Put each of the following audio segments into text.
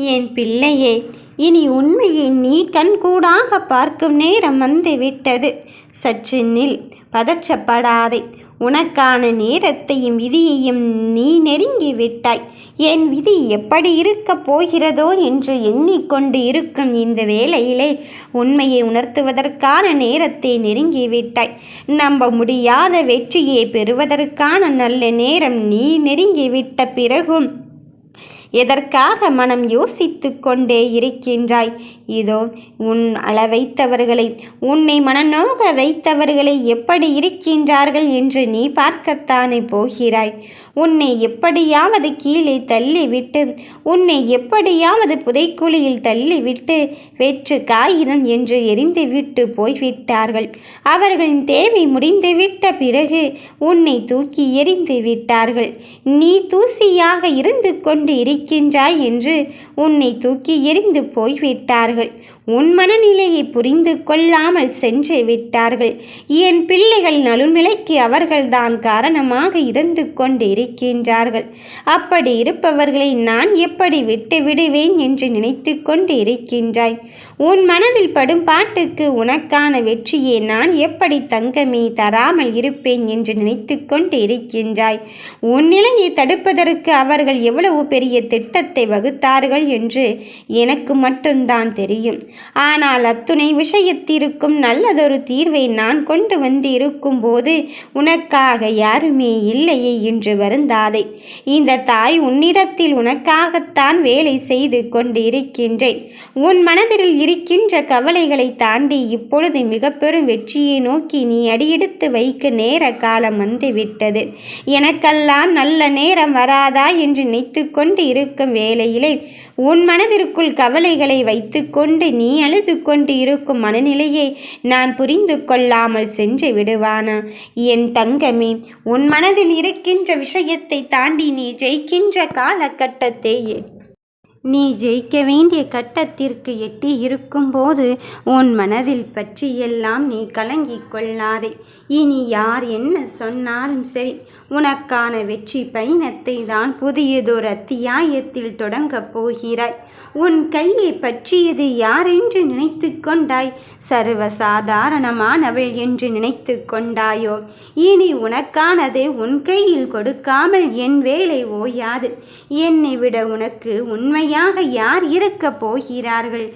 என் பிள்ளையே, இனி உண்மையை நீ கண்கூடாக பார்க்கும் நேரம் வந்துவிட்டது. சற்று நில், பதற்றப்படாதே. உனக்கான நேரத்தையும் விதியையும் நீ நெருங்கி விட்டாய். என் விதி எப்படி இருக்கப் போகிறதோ என்று எண்ணிக்கொண்டு இருக்கும் இந்த வேளையிலே உண்மையை உணர்த்துவதற்கான நேரத்தை நெருங்கிவிட்டாய். நம்ப முடியாத வெற்றியை பெறுவதற்கான நல்ல நேரம் நீ நெருங்கிவிட்ட பிறகும் எதற்காக மனம் யோசித்து கொண்டே இருக்கின்றாய்? இதோ உன் வைத்தவர்களை, உன்னை மனநோக வைத்தவர்களை எப்படி இருக்கின்றார்கள் என்று நீ பார்க்கத்தானே போகிறாய். உன்னை எப்படியாவது கீழே தள்ளிவிட்டு, உன்னை எப்படியாவது புதைக்குழியில் தள்ளிவிட்டு வெற்று காகிதம் என்று எரிந்துவிட்டு போய்விட்டார்கள். அவர்களின் தேவை முடிந்துவிட்ட பிறகு உன்னை தூக்கி எறிந்து விட்டார்கள். நீ தூசியாக இருந்து கொண்டு இருக்கின்றாய் என்று உன்னை தூக்கி எறிந்து போய்விட்டார்கள். உன் மனநிலையை புரிந்து கொள்ளாமல் சென்று விட்டார்கள். என் பிள்ளைகள் நலுநிலைக்கு அவர்கள்தான் காரணமாக இருந்து கொண்டு இருக்கின்றார்கள். அப்படி இருப்பவர்களை நான் எப்படி விட்டு விடுவேன் என்று நினைத்து கொண்டு இருக்கின்றாய்? உன் மனதில் படும் பாட்டுக்கு உனக்கான வெற்றியை நான் எப்படி தங்கமே தராமல் இருப்பேன் என்று நினைத்து கொண்டு இருக்கின்றாய்? உன் நிலையை தடுப்பதற்கு அவர்கள் எவ்வளவு பெரிய திட்டத்தை வகுத்தார்கள் என்று எனக்கு மட்டும்தான் தெரியும். ஆனால் அத்துணை விஷயத்திற்கும் நல்லதொரு தீர்வை நான் கொண்டு வந்து இருக்கும் போது உனக்காக யாருமே இல்லையே என்று வருந்தாதே. இந்த தாய் உன்னிடத்தில் உனக்காகத்தான் வேலை செய்து கொண்டு இருக்கின்றேன். உன் மனதில் இருக்கின்ற கவலைகளை தாண்டி இப்பொழுது மிக பெரும் வெற்றியை நோக்கி நீ அடியெடுத்து வைக்க நேர காலம் வந்துவிட்டது. எனக்கெல்லாம் நல்ல நேரம் வராதா என்று நினைத்து கொண்டு இருக்கும் வேளையிலே உன் மனதிற்குள் கவலைகளை வைத்து கொண்டு நீ அழுது கொண்டு இருக்கும் மனநிலையை நான் புரிந்து கொள்ளாமல் சென்று விடுவானா? என் தங்கமே, உன் மனதில் இருக்கின்ற விஷயத்தை தாண்டி நீ ஜெயிக்கின்ற காலகட்டத்தை நீ ஜெயிக்க வேண்டிய கட்டத்திற்கு எட்டி இருக்கும்போது உன் மனதில் பற்றியெல்லாம் நீ கலங்கிக் கொள்ளாதே. இனி யார் என்ன சொன்னாலும் சரி, உனக்கான வெற்றி பயணத்தை தான் புதியதொரு அத்தியாயத்தில் தொடங்கப் போகிறாய். உன் கையை பற்றியது யார் என்று நினைத்து கொண்டாய்? சர்வசாதாரணமானவள் என்று நினைத்து கொண்டாயோ? இனி உனக்கானதை உன் கையில் கொடுக்காமல் என் வேலை ஓயாது. என்னை விட உனக்கு உண்மையாக யார் இருக்கப் போகிறார்கள்?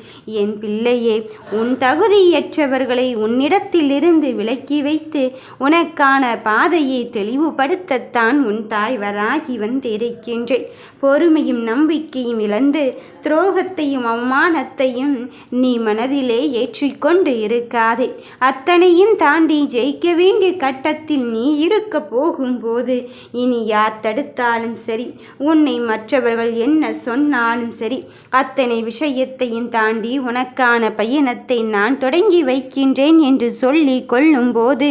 என் பிள்ளையே, உன் தகுதியற்றவர்களை உன்னிடத்திலிருந்து விலக்கி வைத்து உனக்கான பாதையை தெளிவுபடுத்தத்தான் உன் தாய் வராகி வந்திருக்கின்றேன். பொறுமையும் நம்பிக்கையும் இழந்து துரோகத்தையும் அவமானத்தையும் நீ மனதிலே ஏற்றிக்கொண்டு இருக்காதே. அத்தனையும் தாண்டி ஜெயிக்க வேண்டிய கட்டத்தில் நீ இருக்க போகும்போது இனி யார் தடுத்தாலும் சரி, உன்னை மற்றவர்கள் என்ன சொன்னாலும் சரி, அத்தனை விஷயத்தையும் தாண்டி உனக்கான பயணத்தை நான் தொடங்கி வைக்கின்றேன் என்று சொல்லி கொள்ளும்போது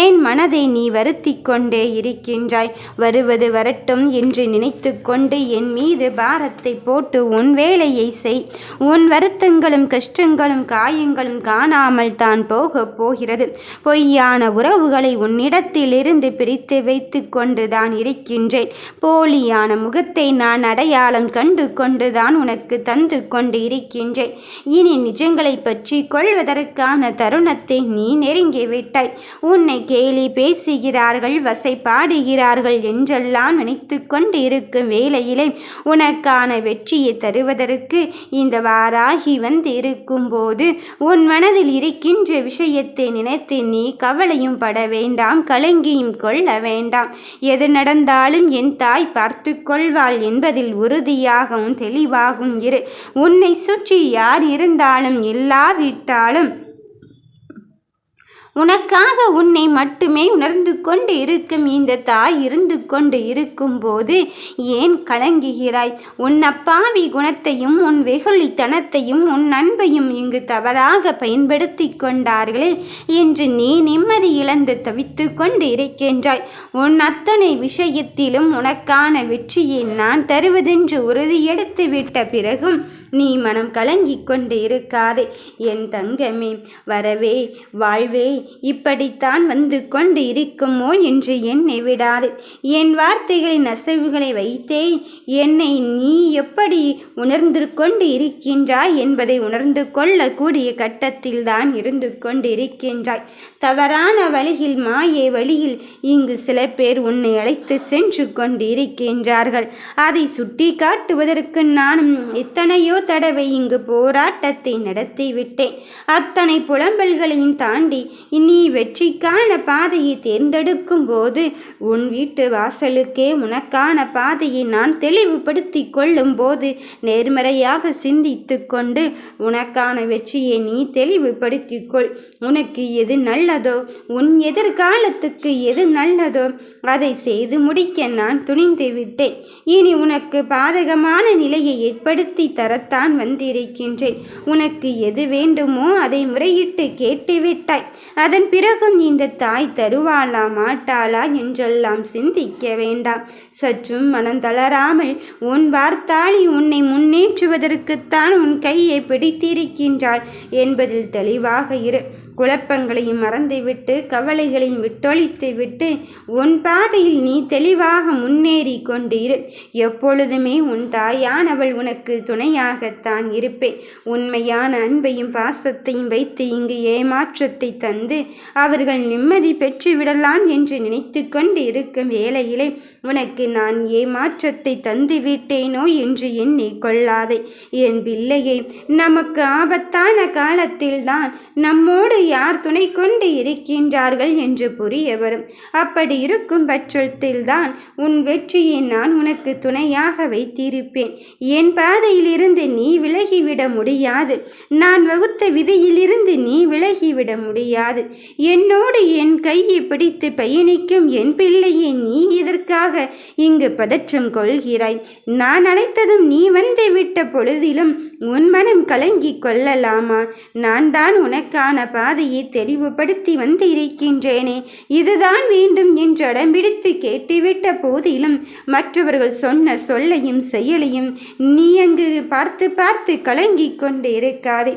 ஏன் மனதை நீ வருத்தி கொண்டே இருக்கின்றாய்? வருவது வரட்டும் என்று நினைத்து கொண்டு என் மீது பாரத்தை போட்டு உன் வேலையை செய். உன் வருத்தங்களும் கஷ்டங்களும் காயங்களும் காணாமல் தான் போகிறது. பொய்யான உறவுகளை உன்னிடத்திலிருந்து பிரித்து வைத்து கொண்டுதான் இருக்கின்றேன். போலியான முகத்தை நான் அடையாளம் கண்டு கொண்டுதான் உனக்கு தந்து கொண்டு இருக்கின்றேன். இனி நிஜங்களை பற்றி கொள்வதற்கான தருணத்தை நீ நெருங்கிவிட்டாய். உன்னை கேலி பேசுகிறார்கள், வசை பாடுகிறார்கள் என்றெல்லாம் நினைத்து கொண்டு இருக்கும் வேளையிலே உனக்கான வெற்றியை தருவதற்கு இந்த வாராகி வந்து இருக்கும்போது உன் மனதில் இருக்கின்ற விஷயத்தை நினைத்து நீ கவலையும் பட வேண்டாம், கலங்கியும் கொள்ள வேண்டாம். எது நடந்தாலும் என் தாய் பார்த்து கொள்வாள் என்பதில் உறுதியாகவும் தெளிவாகவும் இரு. உன்னை சுற்றி யார் இருந்தாலும் இல்லாவிட்டாலும் உனக்காக உன்னை மட்டுமே உணர்ந்து கொண்டு இருக்கும் இந்த தாய் இருந்து கொண்டு இருக்கும்போது ஏன் கலங்குகிறாய்? உன் அப்பாவி குணத்தையும் உன் வெகுளித்தனத்தையும் உன் அன்பையும் இங்கு தவறாக பயன்படுத்தி கொண்டார்களே என்று நீ நிம்மதி இழந்து தவித்து கொண்டு இருக்கின்றாய். உன் அத்தனை விஷயத்திலும் உனக்கான வெற்றியை நான் தருவதென்று உறுதியெடுத்து விட்ட பிறகும் நீ மனம் கலங்கி கொண்டு இருக்காதே. என் தங்கமே, வரவே வாழ்வே இப்படித்தான் வந்து கொண்டு இருக்குமோ என்று என்னை விடாது. என் வார்த்தைகளின் அசைவுகளை வைத்தே என்னை நீ எப்படி உணர்ந்து கொண்டு இருக்கின்றாய் என்பதை உணர்ந்து கொள்ளக்கூடிய கட்டத்தில்தான் இருந்து கொண்டு இருக்கின்றாய். தவறான வழியில், மாயை வழியில் இங்கு சில பேர் உன்னை அழைத்து சென்று கொண்டு இருக்கின்றார்கள். அதை சுட்டி காட்டுவதற்கு நானும் எத்தனையோ தடவை இங்கு போராட்டத்தை நடத்திவிட்டேன். அத்தனை புலம்பல்களையும் தாண்டி நீ வெற்றிக்கான பாதையை தேர்ந்தெடுக்கும் போது உன் வீட்டு வாசலுக்கே உனக்கான பாதையை நான் தெளிவுபடுத்தி கொள்ளும் போது நேர்மறையாக சிந்தித்து கொண்டு உனக்கான வெற்றியை நீ தெளிவுபடுத்திக்கொள். உனக்கு எது நல்லதோ, உன் எதிர்காலத்துக்கு எது நல்லதோ அதை செய்து முடிக்க நான் துணிந்து விட்டேன். இனி உனக்கு பாதகமான நிலையை ஏற்படுத்தி தரத்தான் வந்திருக்கின்றேன். உனக்கு எது வேண்டுமோ அதை முறையிட்டு கேட்டுவிட்டாய். அதன் பிறகும் இந்த தாய் தருவாளா மாட்டாளா என்றெல்லாம் சிந்திக்க வேண்டாம். சற்றும் மனம் தளராமல் உன் வார்த்தாளி உன்னை முன்னேற்றுவதற்குத்தான் உன் கையை பிடித்திருக்கின்றாள் என்பதில் தெளிவாக இரு. குழப்பங்களையும் மறந்துவிட்டு கவலைகளையும் விட்டொழித்து விட்டு உன் பாதையில் நீ தெளிவாக முன்னேறி கொண்டு இரு. எப்பொழுதுமே உன் தாயானவள் உனக்கு துணையாகத்தான் இருப்பேன். உண்மையான அன்பையும் பாசத்தையும் வைத்து இங்கு ஏமாற்றத்தை தந்து அவர்கள் நிம்மதி பெற்றுவிடலாம் என்று நினைத்து கொண்டு இருக்கும் வேளையிலே உனக்கு நான் ஏமாற்றத்தை தந்து விட்டேனோ என்று எண்ணிக்கொள்ளாதே. என் பிள்ளையை, நமக்கு ஆபத்தான காலத்தில்தான் நம்மோடு யார் துணை கொண்டு இருக்கின்றார்கள் என்று புரிய வரும். அப்படி இருக்கும் பட்சத்தில்தான் உன் வெற்றியை நான் உனக்கு துணையாக வைத்திருப்பேன். என் பாதையிலிருந்து நீ விலகிவிட முடியாது. நான் வகுத்த விதியிலிருந்து நீ விலகிவிட முடியாது. என்னோடு என் கையை பிடித்து பயணிக்கும் என் பிள்ளையை நீ இதற்காக இங்கு பதற்றம் கொள்கிறாய். நான் அழைத்ததும் நீ வந்து விட்ட பொழுதிலும் உன் மனம் கலங்கி கொள்ளலாமா? நான் தான் உனக்கான பாதையை தெளிவுபடுத்தி வந்து இருக்கின்றேனே. இதுதான் வேண்டும் என்று அடம்பிடித்து கேட்டுவிட்ட போதிலும் மற்றவர்கள் சொன்ன சொல்லையும் செயலையும் நீ அங்கு பார்த்து பார்த்து கலங்கி கொண்டு இருக்காதே.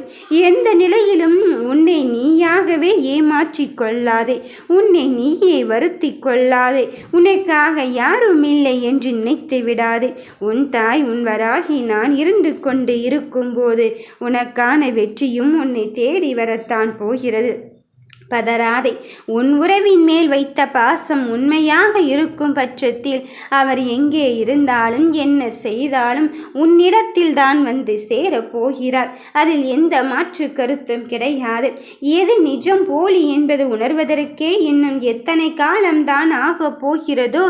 எந்த நிலையிலும் உன்னை நீயாகவே ஏமாற்றிக் கொள்ளாதே. உன்னை நீயே வருத்தி கொள்ளாதே. உனக்காக யாரும் இல்லை என்று நினைத்து விடாதே. உன் தாய், உன் வராகி நான் இருந்து கொண்டு இருக்கும்போது உனக்கான வெற்றியும் உன்னை தேடி வரத்தான் போகிறது. பதறாதே. உன் உறவின் மேல் வைத்த பாசம் உண்மையாக இருக்கும் பட்சத்தில் அவர் எங்கே இருந்தாலும் என்ன செய்தாலும் உன்னிடத்தில் தான் வந்து சேரப்போகிறார். அதில் எந்த மாற்று கருத்தும் கிடையாது. எது நிஜம் போலி என்பது உணர்வதற்கே இன்னும் எத்தனை காலம்தான் ஆகப் போகிறதோ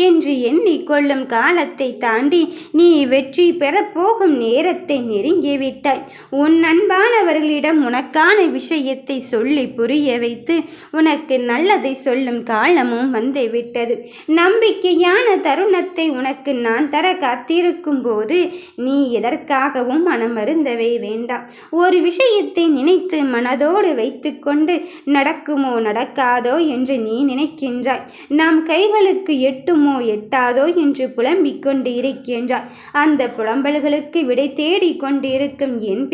என்று எண்ணிக்கொள்ளும் காலத்தை தாண்டி நீ வெற்றி பெறப்போகும் நேரத்தை நெருங்கிவிட்டாய். உன் அன்பானவர்களிடம் உனக்கான விஷயத்தை சொல்லி புரிய வைத்து உனக்கு நல்லதை சொல்லும் காலமும் வந்து விட்டது. நம்பிக்கையான தருணத்தை உனக்கு நான் தர காத்திருக்கும் போது நீ எதற்காகவும் மனம் வருந்தவே வேண்டாம். ஒரு விஷயத்தை நினைத்து மனதோடு வைத்து கொண்டு நடக்குமோ நடக்காதோ என்று நீ நினைக்கின்றாய். நம் கைகளுக்கு எட்டுமோ எட்டாதோ என்று புலம்பிக் கொண்டு இருக்கின்றாய். அந்த புலம்பல்களுக்கு விடை தேடி கொண்டு இருக்கும் என்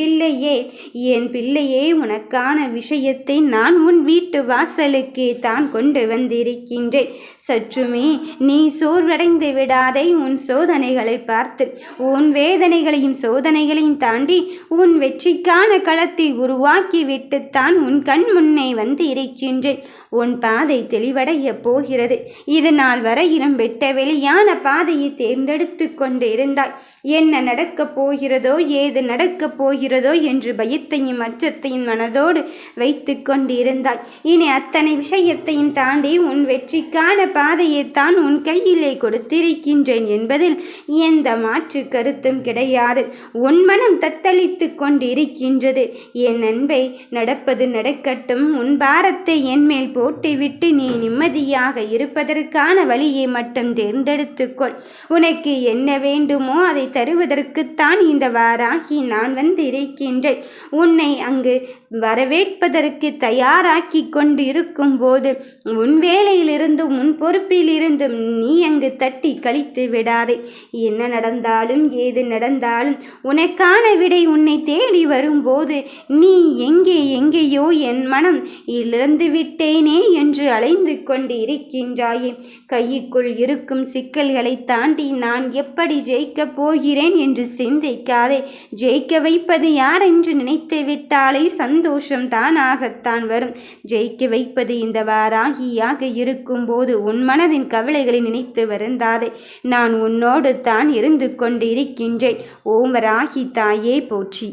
பிள்ளையே, உனக்கான விஷயத்தை நான் உன் வீட்டு வாசலுக்கே தான் கொண்டு வந்திருக்கின்றேன். சற்றுமே நீ சோர்வடைந்து விடாதே. உன் சோதனைகளை பார்த்து, உன் வேதனைகளையும் சோதனைகளையும் தாண்டி உன் வெற்றிக்கான களத்தை உருவாக்கி விட்டுத்தான் உன் கண் முன்னே வந்து இருக்கின்றேன். உன் பாதை தெளிவடைய போகிறது. இது நாள் வரையிலும் வெட்ட வெளியான பாதையை தேர்ந்தெடுத்து கொண்டு இருந்தாய். என்ன நடக்கப் போகிறதோ, ஏது நடக்கப் போகிறதோ என்று பயத்தையும் அச்சத்தையும் மனதோடு வைத்து கொண்டு இருந்தாய். இனி அத்தனை விஷயத்தையும் தாண்டி உன் வெற்றிக்கான பாதையைத்தான் உன் கையிலே கொடுத்திருக்கின்றேன் என்பதில் எந்த மாற்று கருத்தும் கிடையாது. உன் மனம் தத்தளித்து கொண்டு இருக்கின்றது. என் அன்பை, நடப்பது நடக்கட்டும். உன் பாரத்தை என் மேல் போட்டுவிட்டு நீ நிம்மதியாக இருப்பதற்கான வழியை மட்டும் தேர்ந்தெடுத்துக்கொள். உனக்கு என்ன வேண்டுமோ அதை தருவதற்குத்தான் இந்த வாராகி நான் வந்து இருக்கின்றேன். உன்னை அங்கு வரவேற்பதற்கு தயாராக்கி ஆக்கி கொண்டு இருக்கும்போது உன் வேலையிலிருந்தும் உன் பொறுப்பிலிருந்தும் நீ அங்கு தட்டி கழித்து விடாதே. என்ன நடந்தாலும் ஏது நடந்தாலும் உனக்கான விடை உன்னை தேடி வரும்போது நீ எங்கேயோ என் மனம் இழந்து விட்டேனே என்று அலைந்து கொண்டு இருக்கின்றாயே. கைக்குள் இருக்கும் சிக்கல்களை தாண்டி நான் எப்படி ஜெயிக்கப் போகிறேன் என்று சிந்திக்காதே. ஜெயிக்க வைப்பது யார் என்று நினைத்து விட்டாலே சந்தோஷம் தானாகத்தான் வரும். ஜெயிக்க வைப்பது இந்த வாராகியாக இருக்கும்போது உன் மனதின் கவலைகளை நினைத்து வருந்தாதே. நான் உன்னோடு தான் இருந்து கொண்டு இருக்கின்றேன். ஓம் வராகி தாயே போற்றி.